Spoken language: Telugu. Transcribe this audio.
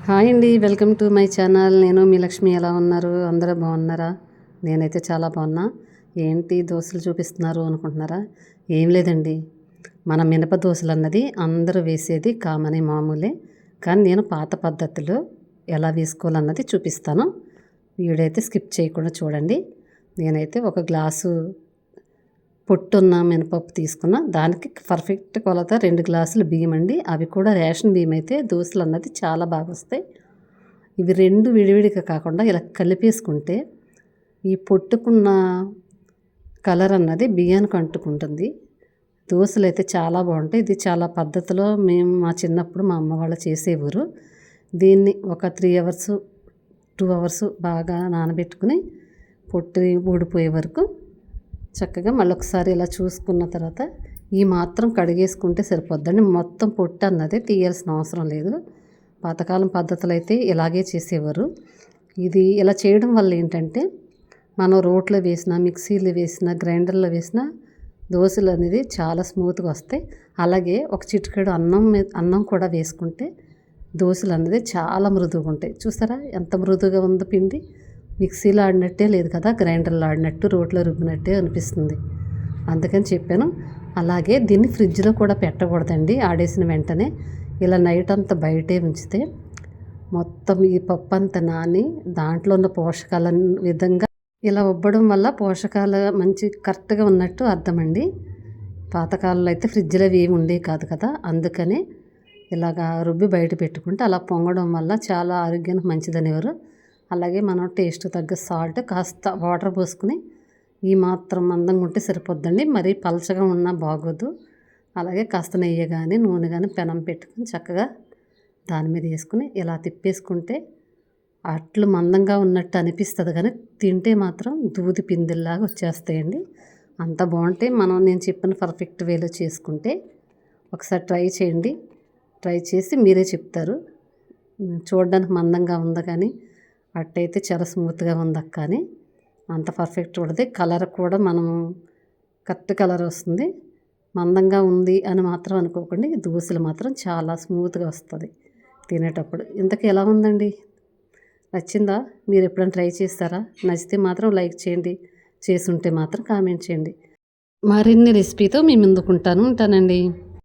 హాయ్ అండి, వెల్కమ్ టు మై ఛానల్. నేను మీ లక్ష్మి. ఎలా ఉన్నారు? అందరూ బాగున్నారా? నేనైతే చాలా బాగున్నా. ఏంటి దోశలు చూపిస్తున్నారు అనుకుంటున్నారా? ఏం లేదండి, మన మినప దోశలు అన్నది అందరూ వేసేది కామనే, మామూలే. కానీ నేను పాత పద్ధతిలో ఎలా వేసుకోవాలన్నది చూపిస్తాను. వీడియో అయితే స్కిప్ చేయకుండా చూడండి. నేనైతే ఒక గ్లాసు పొట్టున్న మినపప్పు తీసుకున్న, దానికి పర్ఫెక్ట్ కొలత 2 గ్లాసులు బియ్యం అండి. అవి కూడా రేషన్ బియ్యం అయితే దోశలు అన్నది చాలా బాగా వస్తాయి. ఇవి 2 విడివిడిగా కాకుండా ఇలా కలిపేసుకుంటే ఈ పొట్టుకున్న కలర్ అన్నది బియ్యానికి అంటుకుంటుంది. దోశలు అయితే చాలా బాగుంటాయి. ఇది చాలా పద్ధతిలో మేము మా చిన్నప్పుడు మా అమ్మ వాళ్ళు చేసేవారు. దీన్ని ఒక 3 అవర్స్ 2 అవర్స్ బాగా నానబెట్టుకుని పొట్టు ఊడిపోయే వరకు చక్కగా మళ్ళొకసారి ఇలా చూసుకున్న తర్వాత ఈ మాత్రం కడిగేసుకుంటే సరిపోద్దండి. మొత్తం పొట్టు అన్నది తీయాల్సిన అవసరం లేదు. పాతకాలం పద్ధతులు అయితే ఇలాగే చేసేవారు. ఇది ఇలా చేయడం వల్ల ఏంటంటే మనం రోట్లో వేసిన, మిక్సీలో వేసిన, గ్రైండర్లో వేసిన దోశలు అనేది చాలా స్మూత్గా వస్తాయి. అలాగే ఒక చిటికెడు అన్నం కూడా వేసుకుంటే దోశలు అనేది చాలా మృదువుగా ఉంటాయి. చూసారా ఎంత మృదువుగా ఉందో పిండి? మిక్సీలో ఆడినట్టే లేదు కదా, గ్రైండర్లో ఆడినట్టు, రోట్లో రుబ్బినట్టే అనిపిస్తుంది. అందుకని చెప్పాను. అలాగే దీన్ని ఫ్రిడ్జ్లో కూడా పెట్టకూడదండి. ఆడేసిన వెంటనే ఇలా నైట్ అంతా బయటే ఉంచితే మొత్తం ఈ పప్పు అంతా నాని దాంట్లో ఉన్న పోషకాల విధంగా ఇలా ఉబ్బడం వల్ల పోషకాలు మంచి కరెక్ట్గా ఉన్నట్టు అర్థమండి. పాతకాలంలో అయితే ఫ్రిడ్జ్లో ఏమి ఉండేవి కాదు కదా, అందుకనే ఇలాగా రుబ్బి బయట పెట్టుకుంటే అలా పొంగడం వల్ల చాలా ఆరోగ్యానికి మంచిదనేవారు. అలాగే మనం టేస్ట్ తగ్గ సాల్ట్, కాస్త వాటర్ పోసుకుని ఈ మాత్రం మందంగా ఉంటే సరిపోద్దండి. మరీ పలచగా ఉన్నా బాగోదు. అలాగే కాస్త నెయ్యి కానీ నూనె కానీ పెనం పెట్టుకుని చక్కగా దాని మీద వేసుకుని ఇలా తిప్పేసుకుంటే అట్లు మందంగా ఉన్నట్టు అనిపిస్తుంది, కానీ తింటే మాత్రం దూది పిందిల్లాగా వచ్చేస్తాయండి. అంత బాగుంటాయి. నేను చెప్పిన పర్ఫెక్ట్ వేలో చేసుకుంటే ఒకసారి ట్రై చేయండి. ట్రై చేసి మీరే చెప్తారు. చూడడానికి మందంగా ఉందా కానీ అట్టయితే చాలా స్మూత్గా ఉంది అక్క అని. అంత పర్ఫెక్ట్ ఉండదు. కలర్ కూడా మనం కరెక్ట్ కలర్ వస్తుంది. మందంగా ఉంది అని మాత్రం అనుకోకండి. దోశలు మాత్రం చాలా స్మూత్గా వస్తుంది తినేటప్పుడు. ఇంతకీ ఎలా ఉందండి? నచ్చిందా? మీరు ఎప్పుడైనా ట్రై చేస్తారా? నచ్చితే మాత్రం లైక్ చేయండి. చేసుంటే మాత్రం కామెంట్ చేయండి. మరిన్ని రెసిపీతో మీ ముందుకుంటానండి.